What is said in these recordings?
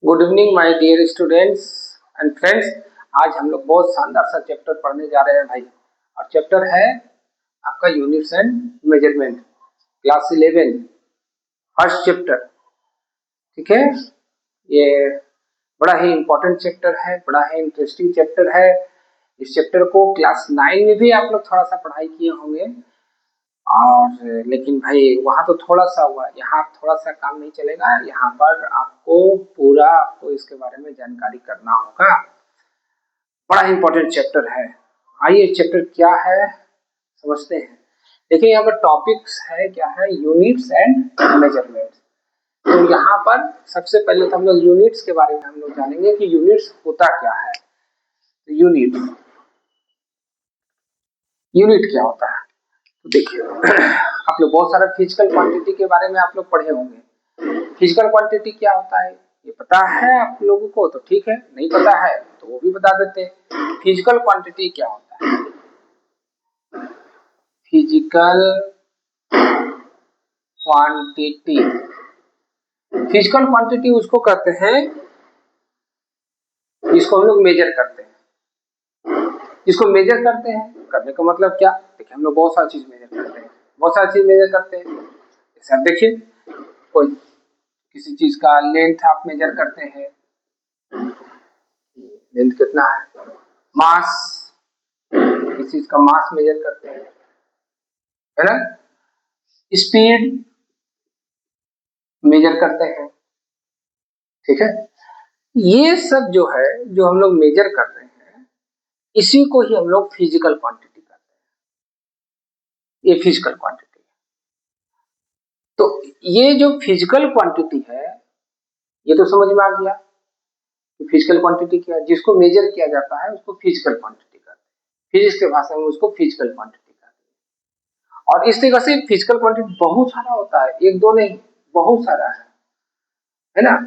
Good evening my dear students and friends. आज हम लोग बहुत शानदार सा चैप्टर पढ़ने जा रहे हैं भाई। और चैप्टर है आपका units and measurement, class 11, first chapter. ठीक है, ये बड़ा ही इंपॉर्टेंट चैप्टर है, बड़ा ही इंटरेस्टिंग चैप्टर है। इस चैप्टर को क्लास 9 में भी आप लोग थोड़ा सा पढ़ाई किए होंगे, और लेकिन भाई वहां तो थोड़ा सा हुआ, यहाँ थोड़ा सा काम नहीं चलेगा। यहाँ पर आपको इसके बारे में जानकारी करना होगा। बड़ा इंपॉर्टेंट चैप्टर है। आइए चैप्टर क्या है समझते हैं। देखिए यहाँ पर टॉपिक्स है, क्या है, यूनिट्स एंड मेजरमेंट। तो यहाँ पर सबसे पहले तो हम लोग यूनिट्स के बारे में हम लोग जानेंगे कि यूनिट्स होता क्या है। तो यूनिट क्या होता है, तो देखिए आप लोग बहुत सारा फिजिकल क्वांटिटी के बारे में आप लोग पढ़े होंगे। फिजिकल क्वांटिटी क्या होता है ये पता है आप लोगों को, तो ठीक है, नहीं पता है तो वो भी बता देते हैं। फिजिकल क्वांटिटी क्या होता है? फिजिकल क्वांटिटी, फिजिकल क्वांटिटी उसको कहते हैं जिसको हम लोग मेजर करते हैं। जिसको मेजर करते हैं, करने का मतलब क्या, देखिए हम लोग बहुत सारी चीज मेजर करते हैं, बहुत सारी चीज मेजर करते हैं। जैसे आप देखिए, कोई किसी चीज का लेंथ आप मेजर करते हैं, लेंथ कितना है। मास, किसी चीज का मास मेजर करते हैं, है ना। स्पीड मेजर करते हैं, ठीक है। ये सब जो है, जो हम लोग मेजर कर रहे हैं, इसी को ही हम लोग फिजिकल क्वांटिटी कहते हैं। ये फिजिकल क्वांटिटी है। तो ये जो फिजिकल क्वांटिटी है, ये तो समझ में आ गया कि फिजिकल क्वांटिटी क्या है। जिसको मेजर किया जाता है उसको फिजिकल क्वांटिटी कहते हैं। फिजिक्स के भाषा में उसको फिजिकल क्वांटिटी कहते हैं। और इस तरह से फिजिकल क्वांटिटी बहुत सारा होता है, एक दो नहीं, बहुत सारा है ना।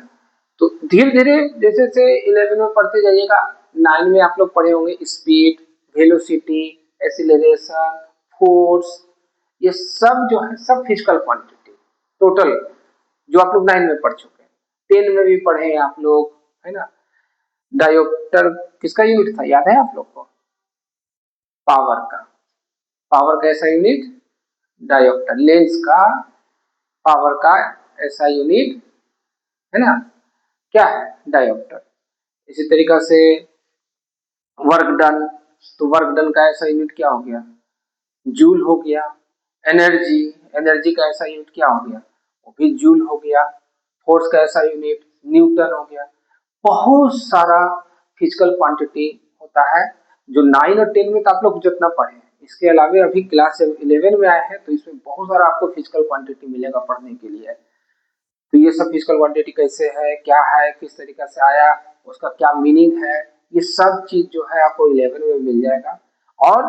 तो धीरे धीरे जैसे से 11 में पढ़ते जाइएगा, 9 में आप लोग पढ़े होंगे स्पीड, वेलोसिटी, एक्सीलरेशन, फोर्स, ये सब जो है सब फिजिकल क्वांटिटी टोटल जो आप लोग 9 में पढ़ चुके हैं। 10 में भी पढ़े हैं आप लोग, है ना। डायोप्टर किसका यूनिट था, याद है आप लोग को? पावर का। पावर का ऐसा यूनिट डायोप्टर, लेंस का पावर का ऐसा यूनिट, है ना, क्या है, डायोप्टर। इसी तरीका से वर्क डन, तो वर्क डन का ऐसा यूनिट क्या हो गया, जूल हो गया। एनर्जी, एनर्जी का ऐसा यूनिट क्या हो गया, वो भी जूल हो गया। फोर्स का ऐसा यूनिट न्यूटन हो गया। बहुत सारा फिजिकल क्वांटिटी होता है जो 9 और 10 में तो आप लोग जितना पढ़े हैं। इसके अलावा अभी क्लास 11 में आए हैं, तो इसमें बहुत सारा आपको फिजिकल क्वांटिटी मिलेगा पढ़ने के लिए। तो ये सब फिजिकल क्वांटिटी कैसे है, क्या है, किस तरीका से आया, उसका क्या मीनिंग है, ये सब चीज जो है आपको 11 में मिल जाएगा। और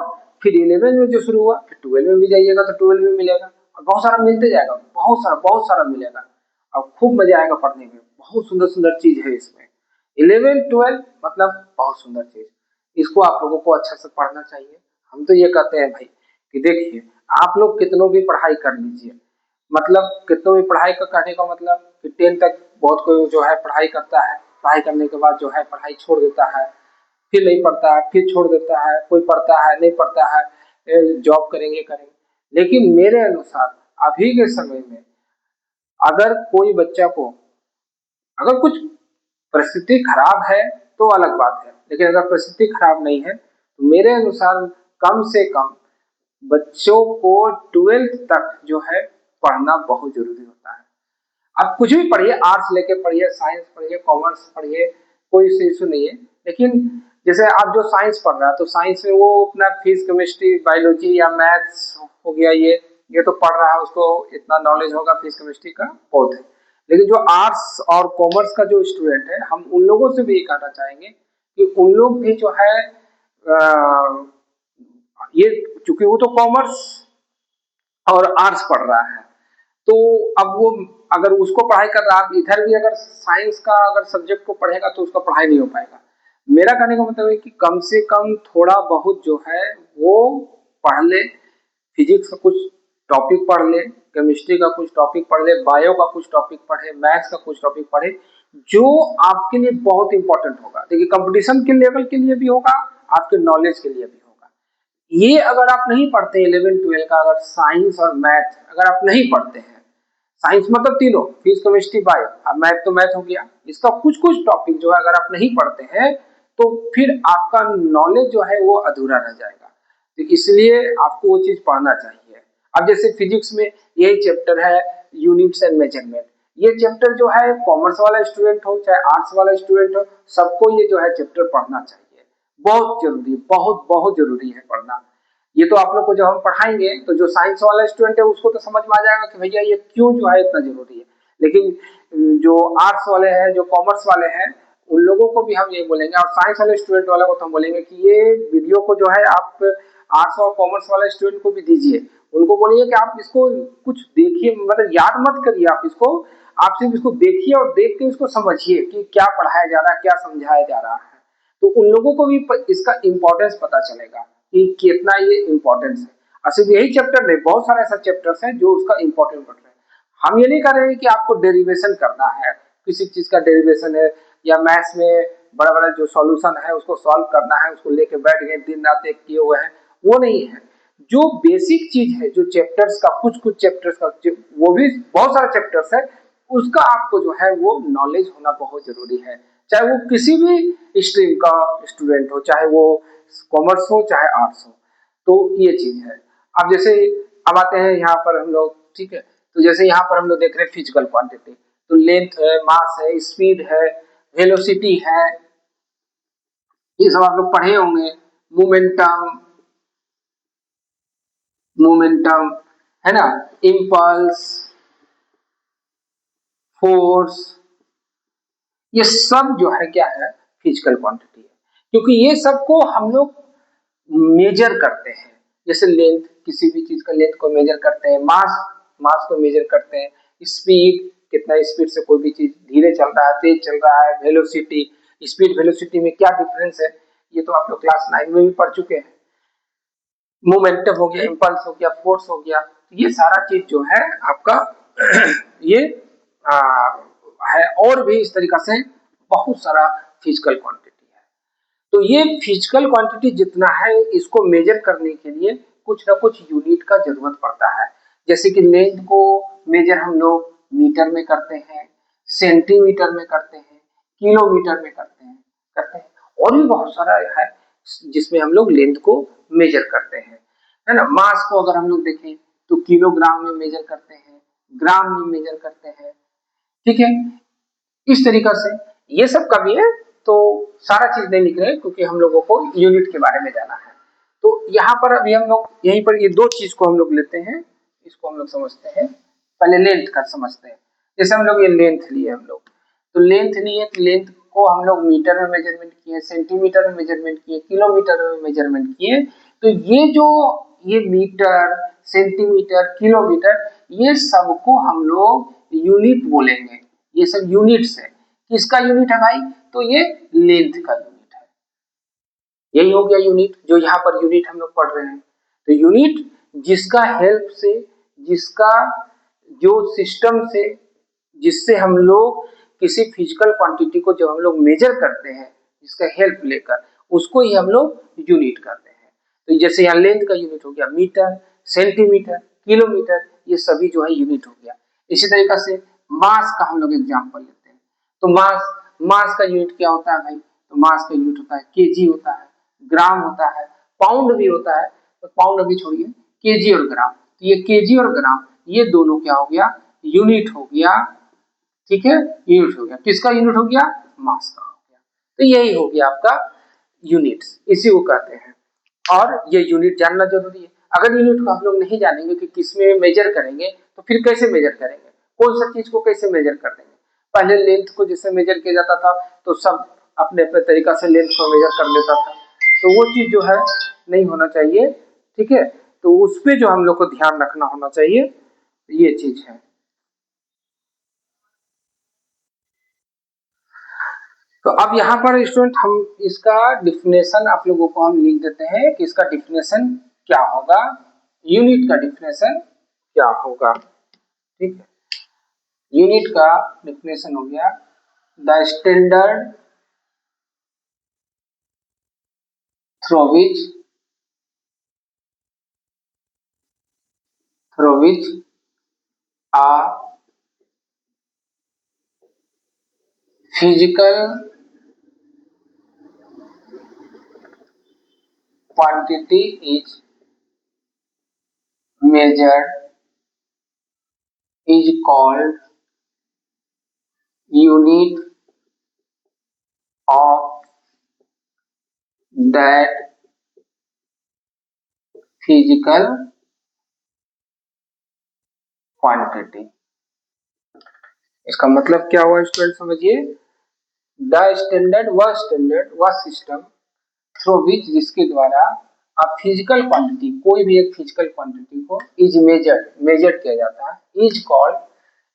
फिर 11 में जो शुरू हुआ, फिर 12 में भी जाइएगा तो 12 में मिलेगा, और बहुत सारा मिलते जाएगा, बहुत सारा मिलेगा। और खूब मजा आएगा पढ़ने में, बहुत सुंदर सुंदर चीज है इसमें। 11 12 मतलब बहुत सुंदर चीज, इसको आप लोगों को अच्छा से पढ़ना चाहिए। हम तो ये कहते हैं भाई कि देखिए, आप लोग कितनों भी पढ़ाई कर लीजिए, मतलब कितनों भी पढ़ाई का कहने का मतलब कि 10 तक बहुत कोई जो है पढ़ाई करता है, पढ़ाई करने के बाद जो है पढ़ाई छोड़ देता है, फिर नहीं पढ़ता है, फिर छोड़ देता है, कोई पढ़ता है नहीं पढ़ता है, जॉब करेंगे करेंगे। लेकिन मेरे अनुसार अभी के समय में अगर कोई बच्चा को, अगर कुछ परिस्थिति खराब है तो अलग बात है, लेकिन अगर परिस्थिति खराब नहीं है तो मेरे अनुसार कम से कम बच्चों को 12th तक जो है पढ़ना बहुत जरूरी होता है। आप कुछ भी पढ़िए, आर्ट्स लेके पढ़िए, साइंस पढ़िए, कॉमर्स पढ़िए, कोई इश्यू नहीं है। लेकिन जैसे आप जो साइंस पढ़ रहा है, तो साइंस में वो अपना फिजिक्स, केमिस्ट्री, बायोलॉजी या मैथ्स हो गया, ये तो पढ़ रहा है, उसको इतना नॉलेज होगा फिजिक्स केमिस्ट्री का, बहुत है। लेकिन जो आर्ट्स और कॉमर्स का जो स्टूडेंट है, हम उन लोगों से भी ये कहना चाहेंगे कि उन लोग भी जो है ये, चूंकि वो तो कॉमर्स और आर्ट्स पढ़ रहा है, तो अब वो अगर उसको पढ़ाई कर रहा है, इधर भी अगर साइंस का अगर सब्जेक्ट को पढ़ेगा तो उसका पढ़ाई नहीं हो पाएगा। मेरा कहने का मतलब है कि कम से कम थोड़ा बहुत जो है वो पढ़ ले, फिजिक्स का कुछ टॉपिक पढ़ ले, केमिस्ट्री का कुछ टॉपिक पढ़ ले, बायो का कुछ टॉपिक पढ़े, मैथ्स का कुछ टॉपिक पढ़े, जो आपके लिए बहुत इंपॉर्टेंट होगा। देखिए कंपटीशन के लेवल के लिए भी होगा, आपके नॉलेज के लिए भी होगा। ये अगर आप नहीं पढ़ते 11-12 का, अगर साइंस और मैथ अगर आप नहीं पढ़ते हैं, साइंस मतलब तीनों फिजिक्स केमिस्ट्री बायो, अब मैथ तो मैथ हो गया, इसका कुछ कुछ टॉपिक जो है अगर आप नहीं पढ़ते हैं तो फिर आपका नॉलेज जो है वो अधूरा रह जाएगा। तो इसलिए आपको वो चीज पढ़ना चाहिए। अब जैसे फिजिक्स में यही चैप्टर है यूनिट्स एंड मेजरमेंट, ये चैप्टर जो है कॉमर्स वाला स्टूडेंट हो चाहे आर्ट्स वाला स्टूडेंट हो, सबको ये जो है चैप्टर पढ़ना चाहिए। बहुत जरूरी, बहुत बहुत जरूरी है पढ़ना। ये तो आप लोग को जब हम पढ़ाएंगे तो जो साइंस वाला स्टूडेंट है उसको तो समझ में आ जाएगा कि भैया ये क्यों जो है इतना जरूरी है, लेकिन जो आर्ट्स वाले हैं, जो कॉमर्स वाले हैं, उन लोगों को भी हम ये बोलेंगे, और साइंस वाले स्टूडेंट वालों को तो हम बोलेंगे कि ये वीडियो को जो है आप आर्ट्स और कॉमर्स वाले स्टूडेंट को भी दीजिए। उनको बोलिए कि आप इसको कुछ देखिए, मतलब याद मत करिए आप इसको, आप सिर्फ इसको देखिए और देख के इसको समझिए कि क्या पढ़ाया जा रहा है, क्या समझाया जा रहा है। तो उन लोगों को भी इसका इम्पोर्टेंस पता चलेगा कि कितना ये इम्पोर्टेंस है। और सिर्फ यही चैप्टर नहीं, बहुत सारे ऐसा चैप्टर्स हैं जो उसका इम्पोर्टेंट पढ़ रहे हैं। हम ये नहीं कर रहे हैं कि आपको डेरिवेशन करना है, किसी चीज का डेरिवेशन है, या मैथ्स में बड़ा बड़ा जो सॉल्यूशन है उसको सॉल्व करना है, उसको लेके बैठ गए दिन रात एक किए हुए हैं, वो नहीं है। जो बेसिक चीज है, जो चैप्टर्स का कुछ कुछ चैप्टर्स का, वो भी बहुत सारे चैप्टर्स है, उसका आपको जो है वो नॉलेज होना बहुत जरूरी है। चाहे वो किसी भी स्ट्रीम का स्टूडेंट हो, चाहे वो कॉमर्स हो चाहे आर्ट्स हो, तो ये चीज है। अब जैसे अब आते हैं यहाँ पर हम लोग, ठीक है, तो जैसे यहाँ पर हम लोग देख रहे हैं फिजिकल क्वांटिटी, तो लेंथ है, मास है, स्पीड है, वेलोसिटी है, ये सब आप लोग पढ़े होंगे। मोमेंटम, मोमेंटम है ना, इम्पल्स, फोर्स, ये सब जो है क्या है, फिजिकल क्वांटिटी है। क्योंकि ये सबको हम लोग मेजर करते हैं। जैसे लेंथ, किसी भी चीज का लेंथ को मेजर करते हैं, मास, मास को मेजर करते हैं, स्पीड, कितना स्पीड से कोई भी चीज धीरे चल रहा है, तेज चल रहा है, वेलोसिटी, स्पीड वेलोसिटी में क्या डिफरेंस है, ये तो आप लोग क्लास 9 में भी पढ़ चुके हैं। मोमेंटम हो गया, इम्पल्स हो गया, फोर्स हो गया, ये सारा चीज जो है आपका ये आ, है। और भी इस तरीका से बहुत सारा फिजिकल क्वांटिटी है। तो ये फिजिकल क्वांटिटी जितना है, इसको मेजर करने के लिए कुछ ना कुछ यूनिट का जरूरत पड़ता है। जैसे कि लेंथ को मेजर हम लोग मीटर में करते हैं, सेंटीमीटर में करते हैं, किलोमीटर में करते हैं और भी बहुत सारा है जिसमें हम लोग लेंथ को मेजर करते हैं, है ना। मास को अगर हम लोग देखें तो किलोग्राम में मेजर करते हैं, ग्राम में मेजर करते हैं, ठीक है। इस तरीका से ये सब का भी है। तो सारा चीज नहीं लिख रहे क्योंकि हम लोगों को यूनिट के बारे में जाना है। तो यहाँ पर अभी हम लोग यहीं पर ये दो चीज को हम लोग लेते हैं, इसको हम लोग समझते हैं। पहले लेंथ का समझते हैं। जैसे हम लोग ये लेंथ लिए, हम लोग तो लेंथ लिए, तो लेंथ को हम लोग मीटर में मेजरमेंट किए, सेंटीमीटर में मेजरमेंट किए, किलोमीटर में मेजरमेंट किए। तो ये जो ये मीटर, सेंटीमीटर, किलोमीटर, ये सबको हम लोग यूनिट बोलेंगे। ये सब यूनिट्स है। किसका यूनिट है भाई? तो ये लेंथ का यूनिट है। यही हो गया यूनिट, जो यहाँ पर यूनिट हम लोग पढ़ रहे हैं। तो यूनिट जिसका हेल्प से, जिसका जो सिस्टम से, जिससे हम लोग किसी फिजिकल क्वांटिटी को जब हम लोग मेजर करते हैं, जिसका हेल्प लेकर, उसको ही हम लोग यूनिट करते हैं। तो जैसे यहाँ लेंथ का यूनिट हो गया मीटर, सेंटीमीटर, किलोमीटर, ये सभी जो है यूनिट हो गया। इसी तरीका से मास का हम लोग एग्जाम्पल लेते हैं। तो मास, मास का यूनिट क्या होता है भाई? तो मास का यूनिट होता है केजी होता है, ग्राम होता है, पाउंड भी होता है। तो पाउंड अभी छोड़िए, केजी और ग्राम, तो ये केजी और ग्राम ये दोनों क्या हो गया? यूनिट हो गया, ठीक है। यूनिट हो गया, किसका यूनिट हो गया? मास का हो गया। तो यही हो गया आपका यूनिट्स, इसी को कहते हैं। और ये यूनिट जानना जरूरी है। अगर यूनिट को हम लोग नहीं जानेंगे कि किसमें मेजर करेंगे, तो फिर कैसे मेजर करेंगे? कौन सा चीज को कैसे मेजर कर देंगे? पहले लेंथ को जिससे मेजर किया जाता था तो सब अपने अपने तरीका से लेंथ को मेजर कर लेता था, तो वो चीज जो है नहीं होना चाहिए, ठीक है। तो उस पर जो हम लोग को ध्यान रखना होना चाहिए, ये चीज है। तो अब यहाँ पर स्टूडेंट हम इसका डिफिनेशन आप लोगों को हम लिख देते हैं कि इसका डिफिनेशन क्या होगा, यूनिट का डिफिनेशन क्या होगा, ठीक है। यूनिट का डिफिनेशन हो गया the standard through which a physical quantity is measured is called unit of that physical quantity। इसका मतलब क्या हुआ स्टूडेंट समझिए, द स्टैंडर्ड वह सिस्टम थ्रू विच जिसके द्वारा आप फिजिकल क्वांटिटी कोई भी एक फिजिकल क्वांटिटी को इज मेजर्ड किया जाता है इज कॉल्ड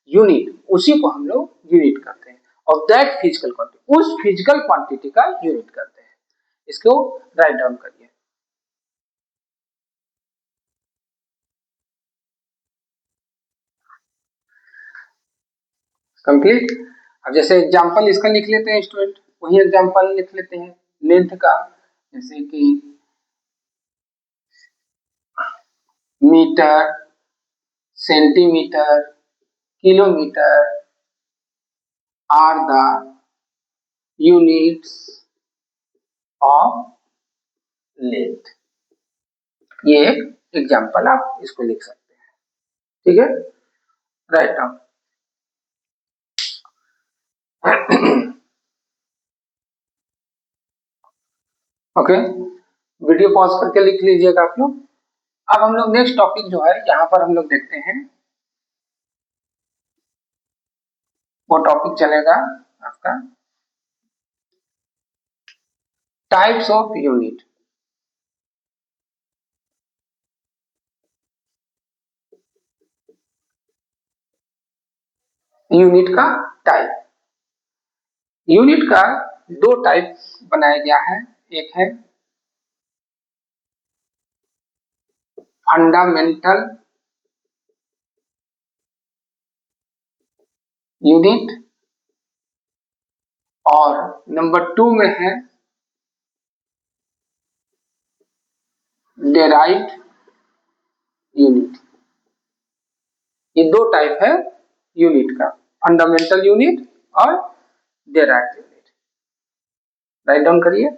यूनिट, उसी को हम लोग यूनिट करते हैं और दैट फिजिकल क्वांटिटी उस फिजिकल क्वांटिटी का यूनिट करते हैं। इसको राइट डाउन करिए। कंप्लीट। अब जैसे एग्जांपल इसका लिख लेते हैं स्टूडेंट, वही एग्जांपल लिख लेते हैं लेंथ का, जैसे कि metre, centimetre, kilometre are the units of length. ये एक एग्जांपल आप इसको लिख सकते हैं, ठीक है, write down. Okay, video pause करके लिख लीजिएगा आप लोग। अब हम लोग नेक्स्ट टॉपिक जो है यहाँ पर हम लोग देखते हैं, वो टॉपिक चलेगा आपका टाइप्स ऑफ यूनिट। यूनिट का टाइप, यूनिट का दो टाइप बनाया गया है, एक है फंडामेंटल यूनिट और नंबर 2 में है डेराइव्ड यूनिट। ये दो टाइप है यूनिट का, फंडामेंटल यूनिट और डेराइव्ड यूनिट। राइट डाउन करिए।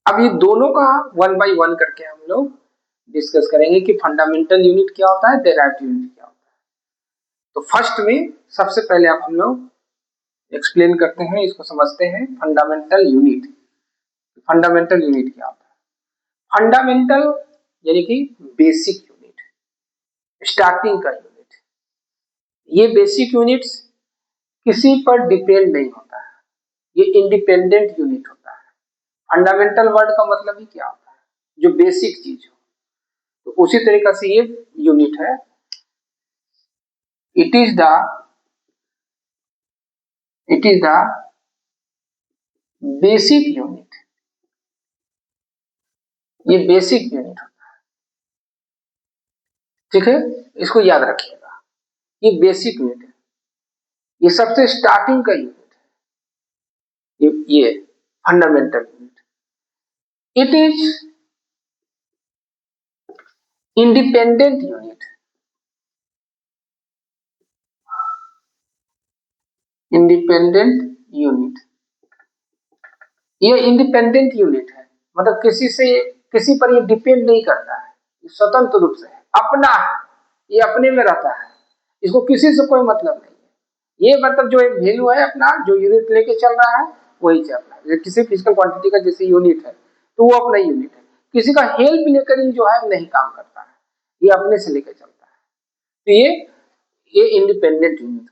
अब ये दोनों का 1 बाय 1 करके हम लोग डिस्कस करेंगे कि फंडामेंटल यूनिट क्या होता है, डेराइव्ड यूनिट क्या होता है। तो फर्स्ट में सबसे पहले आप हम लोग एक्सप्लेन करते हैं, इसको समझते हैं फंडामेंटल यूनिट। फंडामेंटल यूनिट क्या होता है? फंडामेंटल यानी कि बेसिक यूनिट, स्टार्टिंग का यूनिट। ये बेसिक यूनिट्स किसी पर डिपेंड नहीं होता है, ये इंडिपेंडेंट यूनिट होता है। फंडामेंटल वर्ड का मतलब ही क्या होता है, जो बेसिक चीज हो। तो उसी तरीके से ये यूनिट है, it is the basic unit. ये बेसिक यूनिट होता है, ठीक है, इसको याद रखिएगा। ये बेसिक यूनिट है, ये सबसे स्टार्टिंग का यूनिट है, ये fundamental unit. It is independent unit, independent unit. ये इंडिपेंडेंट यूनिट है, मतलब किसी पर ये डिपेंड नहीं करता है, स्वतंत्र रूप से है, अपना है, ये अपने में रहता है, इसको किसी से कोई मतलब नहीं है। ये मतलब जो एक वैल्यू है अपना, जो यूनिट लेके चल रहा है वही चल रहा है। किसी फिजिकल क्वांटिटी का जैसे यूनिट है तो वो अपना यूनिट है, किसी का हेल्प लेकर ही जो है नहीं काम करता है, ये अपने से लेकर चलता है। तो ये इंडिपेंडेंट यूनिट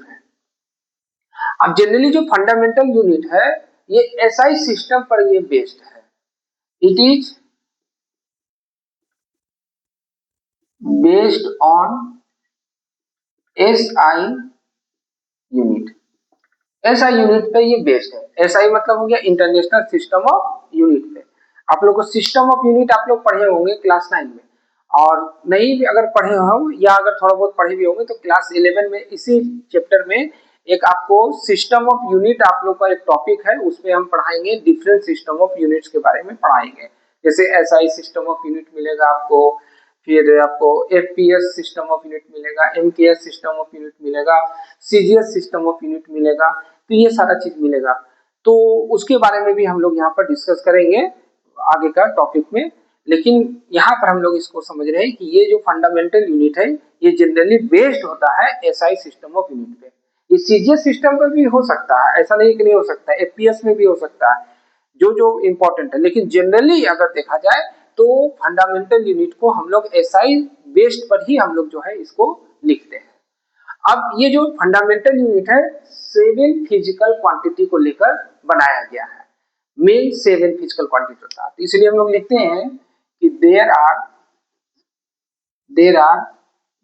है। अब जनरली जो फंडामेंटल यूनिट है ये एसआई सिस्टम पर ये बेस्ड है। It is based on SI unit. SI unit पे ये बेस्ड है। एसआई मतलब हो गया इंटरनेशनल सिस्टम ऑफ यूनिट पे। आप लोग को सिस्टम ऑफ यूनिट आप लोग पढ़े होंगे क्लास 9 में, और नहीं भी अगर पढ़े हो या अगर थोड़ा बहुत पढ़े भी होंगे तो क्लास 11 में इसी चैप्टर में एक आपको सिस्टम ऑफ यूनिट आप लोग का एक टॉपिक है, उसमें हम पढ़ाएंगे डिफरेंट सिस्टम ऑफ यूनिट्स के बारे में पढ़ाएंगे। जैसे एसआई सिस्टम ऑफ यूनिट मिलेगा आपको, फिर आपको एफपीएस सिस्टम ऑफ यूनिट मिलेगा, एमकेएस सिस्टम ऑफ यूनिट मिलेगा, सीजीएस सिस्टम ऑफ यूनिट मिलेगा, तो ये सारा चीज मिलेगा। तो उसके बारे में भी हम लोग यहाँ पर डिस्कस करेंगे आगे का टॉपिक में। लेकिन यहाँ पर हम लोग इसको समझ रहे हैं कि ये जो फंडामेंटल यूनिट है ये जनरली बेस्ड होता है एसआई सिस्टम ऑफ यूनिट पे। ये सीजीएस सिस्टम पर भी हो सकता है, ऐसा नहीं कि नहीं हो सकता, एफपीएस में भी हो सकता है, जो जो इंपॉर्टेंट है। लेकिन जनरली अगर देखा जाए तो फंडामेंटल यूनिट को हम लोग एसआई बेस्ड पर ही हम लोग जो है इसको लिखते हैं। अब ये जो फंडामेंटल यूनिट है 7 फिजिकल क्वांटिटी को लेकर बनाया गया है। मेन 7 फिजिकल क्वांटिटी होता है, तो इसलिए हम लोग लिखते हैं कि देर आर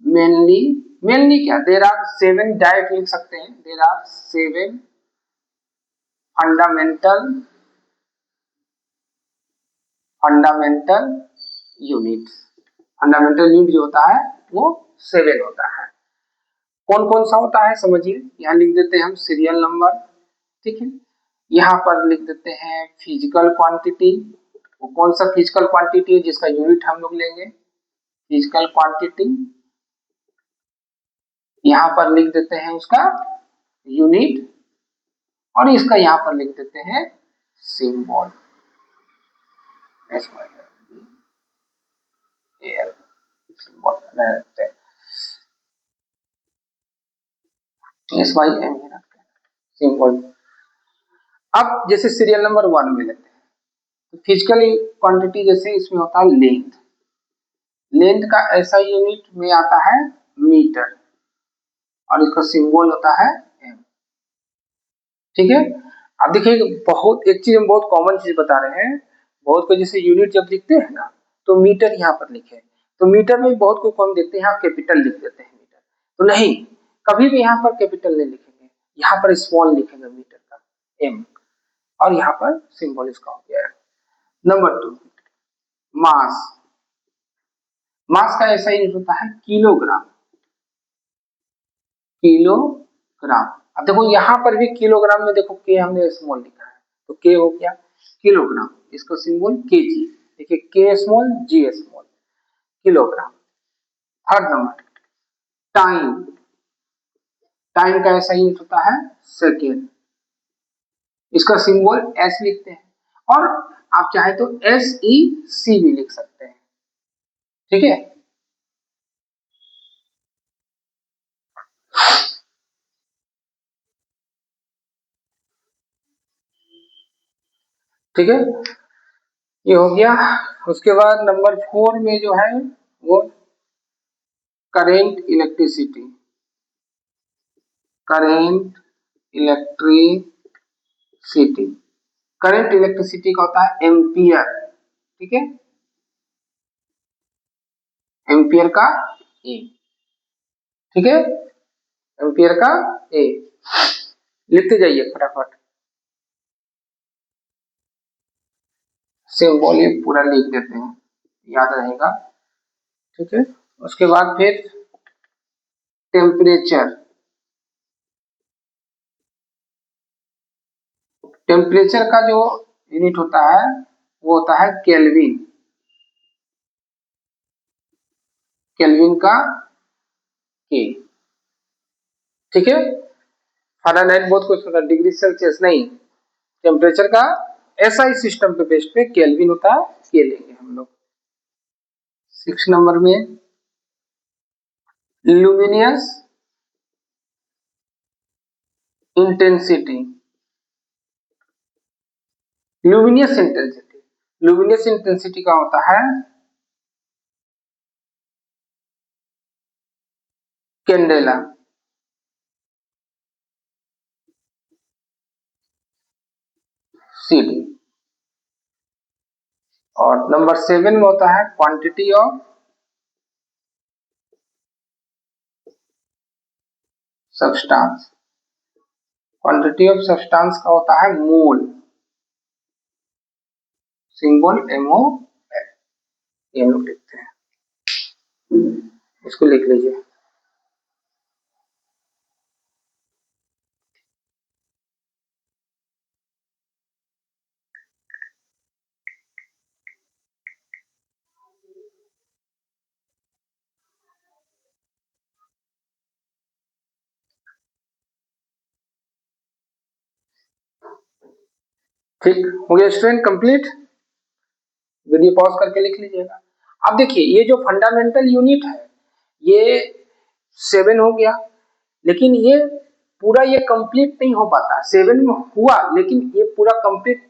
मेनली क्या, देर आर 7, डायरेक्ट लिख सकते हैं, there are 7 fundamental unit. Fundamental unit जो होता है वो 7 होता है। कौन कौन सा होता है समझिए, यहाँ लिख देते हैं हम सीरियल नंबर, ठीक है। यहाँ पर लिख देते हैं फिजिकल क्वांटिटी, वो कौन सा फिजिकल क्वांटिटी है जिसका यूनिट हम लोग लेंगे, फिजिकल क्वांटिटी। यहाँ पर लिख देते हैं उसका यूनिट, और इसका यहाँ पर लिख देते हैं सिंबल, सिंबल। अब जैसे सीरियल नंबर 1 में लेते हैं, फिजिकल क्वांटिटी जैसे इसमें होता है लेंथ, लेंथ का ऐसा यूनिट में आता है मीटर, और इसका सिंबल होता है एम, ठीक है। अब देखिए बहुत एक चीज हम बहुत कॉमन चीज बता रहे हैं, बहुत को जैसे यूनिट जब लिखते हैं ना तो मीटर यहाँ पर लिखे, तो मीटर में बहुत को कम देखते हैं यहाँ कैपिटल लिख देते हैं मीटर, तो नहीं, कभी भी यहाँ पर कैपिटल नहीं लिखेंगे, यहाँ पर स्मॉल लिखेंगे मीटर का एम, और यहाँ पर सिंबल इसका हो गया है। नंबर 2 मास, मास का ऐसा यूनिट होता है किलोग्राम, किलोग्राम। अब देखो यहाँ पर भी किलोग्राम में देखो के हमने स्मॉल लिखा है, तो के हो गया किलोग्राम, इसका सिंबल के जी, देखिए K small G small, kilogram. Third number time, time का ऐसा यूनिट होता है सेकेंड, इसका सिंबल एस लिखते हैं, और आप चाहे तो एस ई सी भी लिख सकते हैं, ठीक है। ठीक है, ये हो गया। उसके बाद नंबर 4 में जो है वो current electricity, current electricity, current electricity का होता है एम्पियर, ठीक है, एम्पियर का ए, ठीक है, एम्पियर का ए, लिखते जाइए फटाफट, सिंबल ये पूरा लिख देते हैं, याद रहेगा, ठीक है। उसके बाद फिर टेम्परेचर, टेम्परेचर का जो यूनिट होता है वो होता है केल्विन, केल्विन का के, ठीक है। फ़ारेनहाइट बहुत कुछ होता है, डिग्री सेल्सियस नहीं, टेम्परेचर का एसआई सिस्टम पे बेस पे केल्विन होता है, के लेंगे हम लोग। 6 नंबर में luminous intensity, luminous intensity, luminous intensity का होता है कैंडेला, सीडी। और नंबर 7 में होता है quantity of substance, quantity of substance का होता है मोल, सिंबल एमओ, ये हम लोग लिखते हैं, इसको लिख लीजिए। ठीक हो गया स्टूडेंट, कंप्लीट। वीडियो पॉज करके लिख लीजिएगा। अब देखिए ये जो फंडामेंटल यूनिट है ये 7 हो गया, लेकिन ये पूरा ये कंप्लीट नहीं हो पाता। 7 में हुआ लेकिन ये पूरा कंप्लीट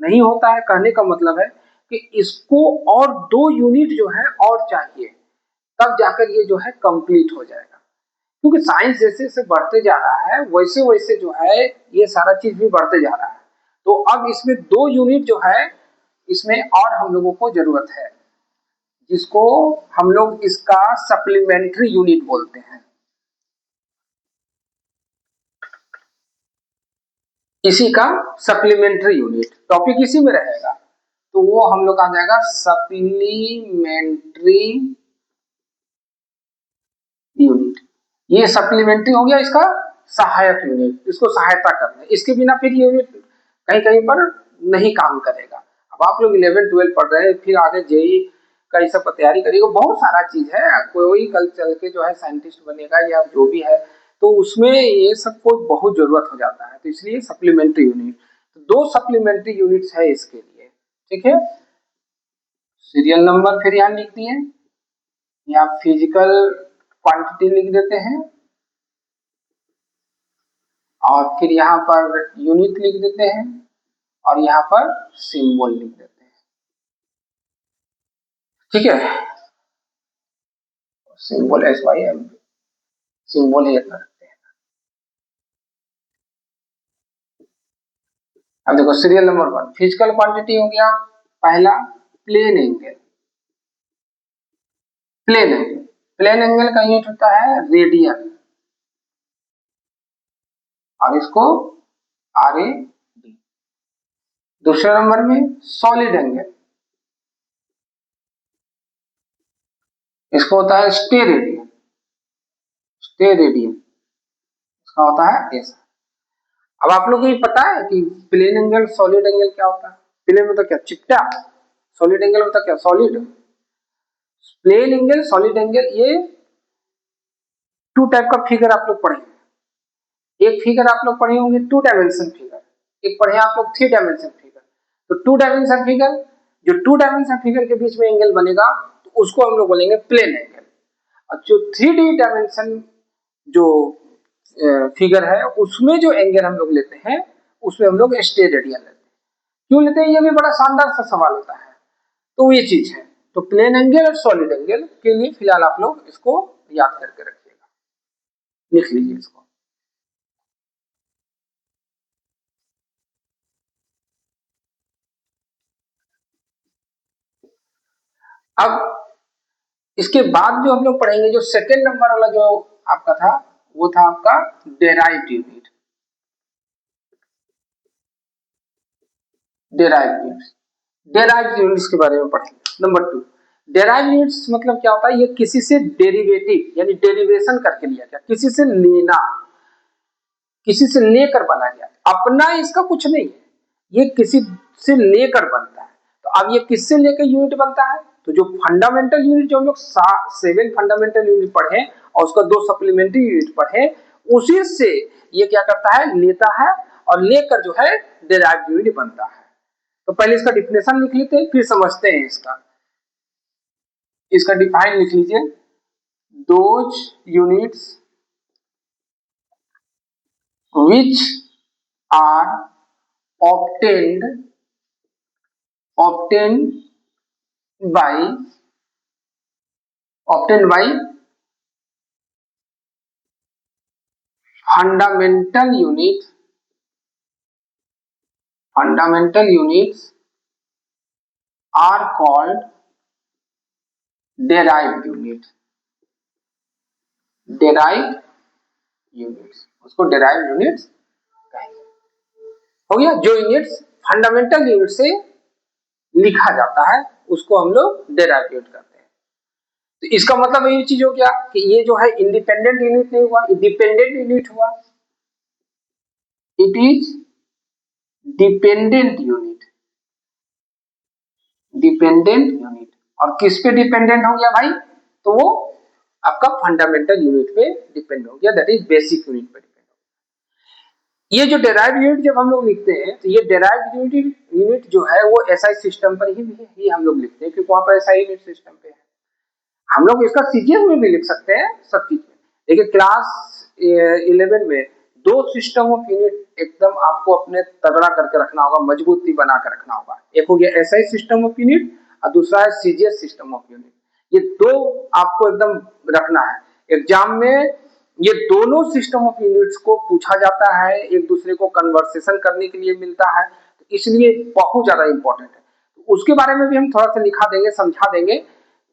नहीं होता है। कहने का मतलब है कि इसको और 2 यूनिट जो है और चाहिए, तब जाकर ये जो है कंप्लीट हो जाएगा। क्योंकि साइंस जैसे जैसे बढ़ते जा रहा है वैसे वैसे जो है ये सारा चीज भी बढ़ते जा रहा है। तो अब इसमें 2 यूनिट जो है इसमें और हम लोगों को जरूरत है, जिसको हम लोग इसका सप्लीमेंट्री यूनिट बोलते हैं। इसी का सप्लीमेंट्री यूनिट टॉपिक इसी में रहेगा, तो वो हम लोग आ जाएगा सप्लीमेंट्री यूनिट। ये सप्लीमेंट्री हो गया इसका सहायक यूनिट, इसको सहायता करना है। इसके बिना फिर ये यूनिट कहीं कहीं पर नहीं काम करेगा। अब आप लोग 11 12 पढ़ रहे हैं, फिर आगे जेई का ये सब तैयारी करिएगा, बहुत सारा चीज है। कोई कल चल के जो है साइंटिस्ट बनेगा या जो भी है, तो उसमें ये सब को बहुत जरूरत हो जाता है। तो इसलिए सप्लीमेंट्री यूनिट, तो 2 सप्लीमेंट्री यूनिट्स है इसके लिए। ठीक है, सीरियल नंबर फिर यहाँ लिख दिए, या फिजिकल क्वांटिटी लिख देते हैं, और फिर यहाँ पर यूनिट लिख देते हैं, और यहाँ पर सिंबल लिख देते हैं। ठीक है, सिंबल SYM सिंबल ये करते हैं। अब देखो सीरियल नंबर 1 फिजिकल क्वांटिटी हो गया पहला plane angle. Plane angle, plane angle का यूनिट होता है रेडियन, और इसको RAD। दूसरे नंबर में सॉलिड एंगल, इसको होता है स्टेरेडियन। स्टेरेडियन इसका होता है S। अब आप लोगों को ये पता है कि प्लेन एंगल सॉलिड एंगल क्या होता है? प्लेन में तो क्या चिपटा, सॉलिड एंगल में तो क्या solid. Plane angle solid angle ये 2 टाइप का फिगर आप लोग पढ़े। एक फिगर आप लोग पढ़े होंगे 2 डायमेंशन फिगर, एक पढ़े आप लोग 3 डायमेंशन फिगर। तो 2 डायमेंशन फिगर, जो 2 डायमेंशन फिगर के बीच में एंगल बनेगा तो उसको हम लोग बोलेंगे प्लेन एंगल। और जो 3D डायमेंशन जो फिगर है उसमें जो एंगल हम लोग लेते हैं उसमें हम लोग स्टेरेडियन लेते हैं। क्यों लेते हैं, ये भी बड़ा शानदार सा सवाल होता है। तो ये चीज है, तो प्लेन एंगल और सॉलिड एंगल के लिए फिलहाल आप लोग इसको याद करके रखिएगा, लिख लीजिए इसको। अब इसके बाद जो हम लोग पढ़ेंगे, जो सेकेंड नंबर वाला जो आपका था वो था आपका derived unit. Derived units, derived units के बारे में पढ़ेंगे। नंबर 2 डेराइव्ड यूनिट्स मतलब क्या होता है, ये किसी से डेरिवेटिव यानी डेरिवेशन करके लिया गया, किसी से लेना, किसी से लेकर बना गया, अपना इसका कुछ नहीं है, ये किसी से लेकर बनता है। तो अब ये किससे लेकर यूनिट बनता है, तो जो फंडामेंटल यूनिट जो हम लोग 7 फंडामेंटल यूनिट पढ़े और उसका 2 सप्लीमेंट्री यूनिट पढ़े, उसी से ये क्या करता है, लेता है, और लेकर जो है डेराइव्ड यूनिट बनता है। तो पहले इसका डिफिनेशन लिख लेते हैं फिर समझते हैं इसका। इसका डिफाइन लिख लीजिए, those units which are obtained obtained by obtained by fundamental units are called derived unit। derived units उसको derived units कहेंगे। हो गया, जो यूनिट्स फंडामेंटल यूनिट से लिखा जाता है उसको हम लोग डेराइव यूनिट करते हैं। तो इसका मतलब ये चीज हो गया कि ये जो है इंडिपेंडेंट यूनिट नहीं हुआ, डिपेंडेंट यूनिट हुआ। It is dependent unit, dependent unit. और किस पे डिपेंडेंट हो गया भाई, तो वो आपका फंडामेंटल यूनिट पे डिपेंड हो गया, दैट इज बेसिक यूनिट पे डिपेंड हो ये जो डेराइव यूनिट जब हम लोग लिखते हैं तो ये डेराइव यूनिट जो है वो एसआई सिस्टम पर ही हम लोग लिखते हैं, क्योंकि वहां पर एसआई यूनिट सिस्टम पे है। हम लोग इसका सीजीएस में भी लिख सकते हैं सब चीज में। देखिए क्लास 11 में दो सिस्टम ऑफ यूनिट एकदम आपको अपने तगड़ा करके रखना होगा, मजबूती बना कर रखना होगा। एक हो गया एसआई सिस्टम ऑफ यूनिट और दूसरा है सीजीएस सिस्टम ऑफ यूनिट। ये दो आपको एकदम रखना है एग्जाम में। ये दोनों सिस्टम ऑफ यूनिट्स को पूछा जाता है, एक दूसरे को कन्वर्सेशन करने के लिए मिलता है, तो इसलिए बहुत ज्यादा इंपॉर्टेंट है। तो उसके बारे में भी हम थोड़ा सा लिखा देंगे, समझा देंगे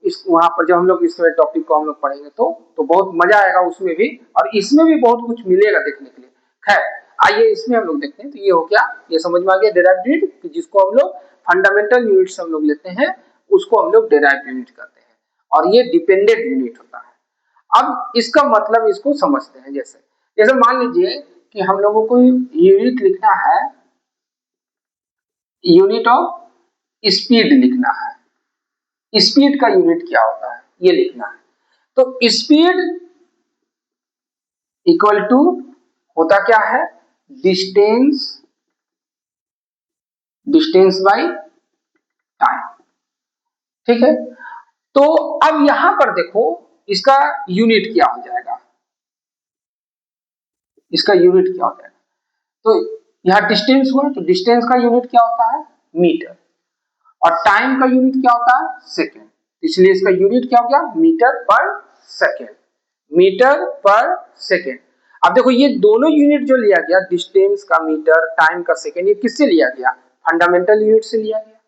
इस वहां पर जब हम लोग इस टॉपिक को हम लोग पढ़ेंगे तो बहुत मजा आएगा उसमें भी, और इसमें भी बहुत कुछ मिलेगा देखने के लिए। खैर आइए इसमें हम लोग देखते हैं। तो ये हो गया, ये समझ में आ गया डेराइव्ड यूनिट, जिसको हम लोग फंडामेंटल यूनिट्स हम लोग लेते हैं, उसको हम लोग डेराइव्ड यूनिट कहते हैं, और ये डिपेंडेंट यूनिट होता है। अब इसका मतलब इसको समझते हैं। जैसे जैसे मान लीजिए कि हम लोगों को यूनिट लिखना है, यूनिट ऑफ स्पीड लिखना है। स्पीड का यूनिट क्या होता है ये लिखना है। तो स्पीड इक्वल टू होता क्या है, डिस्टेंस, डिस्टेंस बाय टाइम। ठीक है, तो अब यहां पर देखो इसका यूनिट क्या हो जाएगा, इसका यूनिट क्या हो जाएगा। तो यहां डिस्टेंस हुआ, तो डिस्टेंस का यूनिट क्या होता है, मीटर, और टाइम का यूनिट क्या होता है, सेकेंड। इसलिए इसका यूनिट क्या हो गया, मीटर पर सेकेंड, मीटर पर सेकेंड। अब देखो ये दोनों यूनिट जो लिया गया, डिस्टेंस का मीटर, टाइम का सेकेंड, ये किससे लिया गया, फंडामेंटल यूनिट से लिया गया।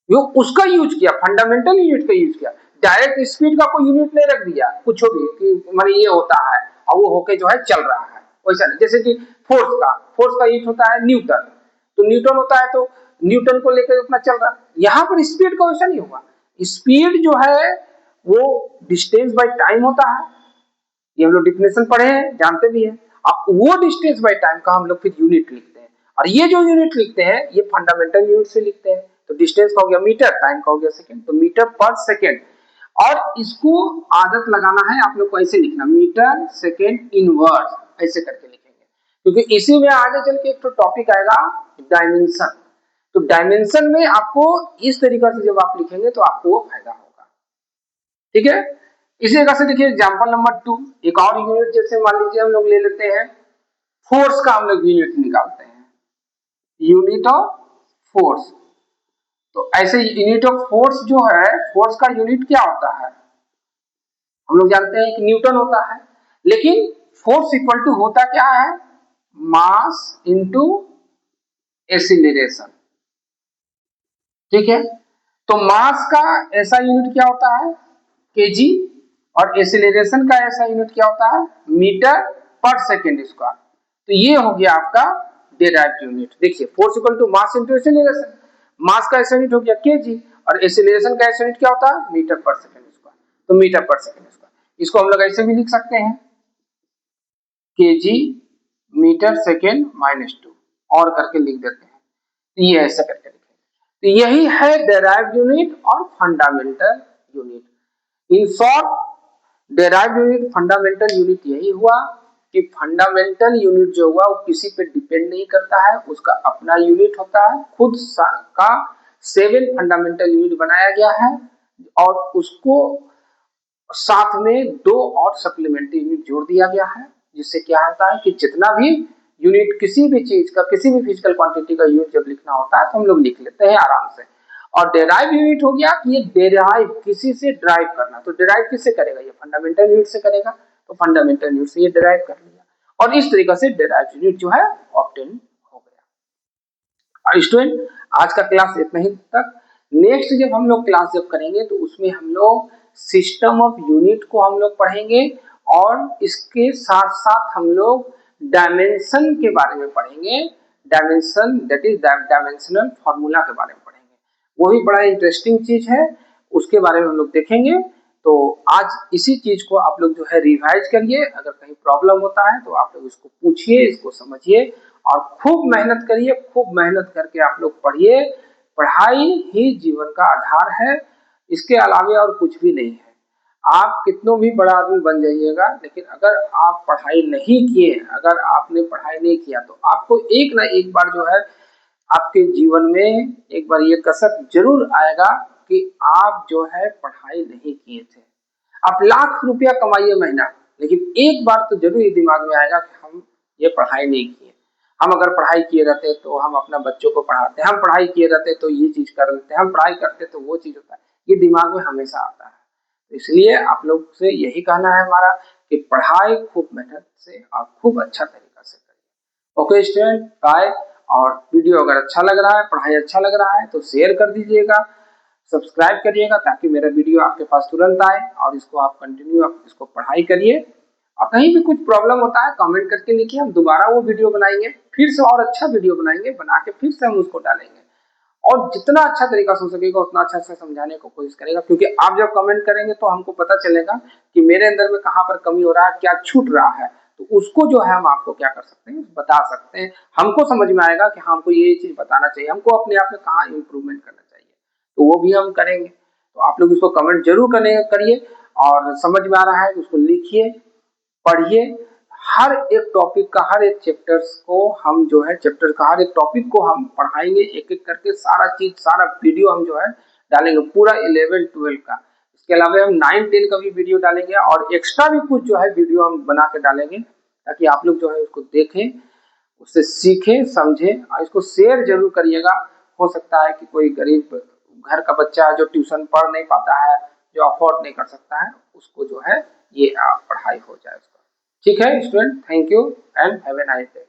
जो उसका यूज किया, फंडामेंटल यूनिट का यूज किया। डायरेक्ट स्पीड का कोई यूनिट नहीं रख दिया कुछ भी कि मतलब ये होता है और वो होके जो है चल रहा है, वैसा नहीं। जैसे कि फोर्स का यूनिट होता है न्यूटन, तो न्यूटन होता है तो न्यूटन को लेकर अपना चल रहा है। यहाँ पर स्पीड का वैसा नहीं होगा। स्पीड जो है वो डिस्टेंस बाय टाइम होता है, ये हम लोग डिफिनेशन पढ़े हैं, जानते भी हैं। अब वो डिस्टेंस बाय टाइम का हम लोग फिर यूनिट लिखते हैं, और ये जो यूनिट लिखते हैं ये फंडामेंटल यूनिट से लिखते हैं। तो डिस्टेंस का हो गया मीटर, टाइम का हो गया सेकंड, तो मीटर पर सेकंड। और इसको आदत लगाना है आप लोग को ऐसे लिखना, मीटर सेकंड इनवर्स, ऐसे करके लिखेंगे, क्योंकि इसी में आगे चल के एक तो टॉपिक आएगा डायमेंशन। तो डायमेंशन में आपको इस तरीके से जब आप लिखेंगे तो आपको वो फायदा होगा। ठीक है, इसी जगह से देखिए एग्जांपल नंबर 2, एक और यूनिट जैसे मान लीजिए हम लोग ले लेते हैं, फोर्स का हम लोग यूनिट निकालते हैं, यूनिट ऑफ फोर्स। तो ऐसे यूनिट ऑफ फोर्स जो है, फोर्स का यूनिट क्या होता है, हम लोग जानते हैं कि न्यूटन होता है, लेकिन फोर्स इक्वल टू होता क्या है, मास इंटू एक्सीलरेशन। ठीक है, तो मास का ऐसा यूनिट क्या होता है, केजी, और एक्सीलरेशन का ऐसा यूनिट क्या होता है, मीटर पर सेकेंड स्क्वायर। तो ये हो गया आपका डेराइव्ड यूनिट। देखिए force equal to mass into acceleration, mass का ऐसा यूनिट हो गया केजी, और एक्सीलरेशन का ऐसा यूनिट क्या होता है, मीटर पर सेकेंड स्क्वायर। तो मीटर पर सेकेंड स्क्वायर, इसको हम लोग ऐसे भी लिख सकते हैं, केजी मीटर सेकेंड -2 और करके लिख देते हैं, ये ऐसा करके लिखेंगे। तो यही है डेराइव्ड यूनिट और fundamental unit. In short derived unit, fundamental unit यही हुआ कि फंडामेंटल यूनिट जो हुआ वो किसी पे डिपेंड नहीं करता है, उसका अपना यूनिट होता है, खुद का 7 फंडामेंटल यूनिट बनाया गया है, और उसको साथ में 2 और सप्लीमेंट्री यूनिट जोड़ दिया गया है, जिससे क्या होता है कि जितना भी यूनिट किसी भी चीज का, किसी भी फिजिकल क्वांटिटी का यूनिट जब लिखना होता है तो हम लोग लिख लेते हैं आराम से। और डेराइव यूनिट हो गया कि ये डेराइव किसी से ड्राइव करना, तो डेराइव किससे करेगा, ये फंडामेंटल यूनिट से करेगा, तो फंडामेंटल यूनिट से ये डेराइव कर लिया, और इस तरीके से डेराइव यूनिट जो है ऑब्टेन हो गया। और स्टूडेंट आज का क्लास इतना ही तक। नेक्स्ट जब हम लोग क्लास जब करेंगे तो उसमें हम लोग सिस्टम ऑफ यूनिट को हम लोग पढ़ेंगे, और इसके साथ साथ हम लोग डायमेंशन के बारे में पढ़ेंगे। Dimension that is dimensional formula के बारे में पढ़ेंगे, वही बड़ा इंटरेस्टिंग चीज है, उसके बारे में हम लोग देखेंगे। तो आज इसी चीज को आप लोग जो है रिवाइज करिए, अगर कहीं प्रॉब्लम होता है तो आप लोग इसको पूछिए, इसको समझिए, और खूब मेहनत करिए, खूब मेहनत करके आप लोग पढ़िए। पढ़ाई ही जीवन का आधार है, इसके अलावा और कुछ भी नहीं है। आप कितनों भी बड़ा आदमी बन जाइएगा, लेकिन अगर आप पढ़ाई नहीं किए, अगर आपने पढ़ाई नहीं किया तो आपको एक ना एक बार जो है आपके जीवन में एक बार ये कसक जरूर आएगा कि आप जो है पढ़ाई नहीं किए थे। आप लाख रुपया कमाइए महीना, लेकिन एक बार तो जरूर ये दिमाग में आएगा कि हम ये पढ़ाई नहीं किए। हम अगर पढ़ाई किए रहते तो हम अपना बच्चों को पढ़ाते, हम पढ़ाई किए रहते तो ये चीज कर लेते, हम पढ़ाई करते तो वो चीज होता है। ये दिमाग में हमेशा आता है। इसलिए आप लोग से यही कहना है हमारा कि पढ़ाई खूब मेहनत से और खूब अच्छा तरीका से करिए। Okay student, bye. और वीडियो अगर अच्छा लग रहा है, पढ़ाई अच्छा लग रहा है तो शेयर कर दीजिएगा, सब्सक्राइब करिएगा ताकि मेरा वीडियो आपके पास तुरंत आए और इसको आप कंटिन्यू आप इसको पढ़ाई करिए। और कहीं भी कुछ प्रॉब्लम होता है कमेंट करके लिखिए, हम दोबारा वो वीडियो बनाएंगे, फिर से और अच्छा वीडियो बनाएंगे, बना के फिर से हम उसको डालेंगे और जितना अच्छा तरीका से हो सकेगा उतना अच्छा से समझाने को कोशिश करेगा। क्योंकि आप जब कमेंट करेंगे तो हमको पता चलेगा कि मेरे अंदर में कहाँ पर कमी हो रहा है, क्या छूट रहा है, तो उसको जो है हम आपको क्या कर सकते हैं, बता सकते हैं। हमको समझ में आएगा कि हमको ये चीज बताना चाहिए, हमको अपने आप में कहाँ इम्प्रूवमेंट करना चाहिए, तो वो भी हम करेंगे। तो आप लोग इसको कमेंट जरूर करिए और समझ में आ रहा है तो उसको लिखिए, पढ़िए। हर एक टॉपिक का, हर एक चैप्टर्स को हम जो है चैप्टर का हर एक टॉपिक को हम पढ़ाएंगे, एक एक करके सारा चीज, सारा वीडियो हम जो है डालेंगे, पूरा 11-12 का। इसके अलावा हम 9-10 का भी वीडियो डालेंगे और एक्स्ट्रा भी कुछ जो है वीडियो हम बना के डालेंगे, ताकि आप लोग जो है उसको देखें, उससे सीखें, समझें और इसको शेयर जरूर करिएगा। हो सकता है कि कोई गरीब घर का बच्चा जो ट्यूशन पढ़ नहीं पाता है, जो अफोर्ड नहीं कर सकता है, उसको जो है ये पढ़ाई हो जाए उसका। ठीक है student, thank you and have a nice day.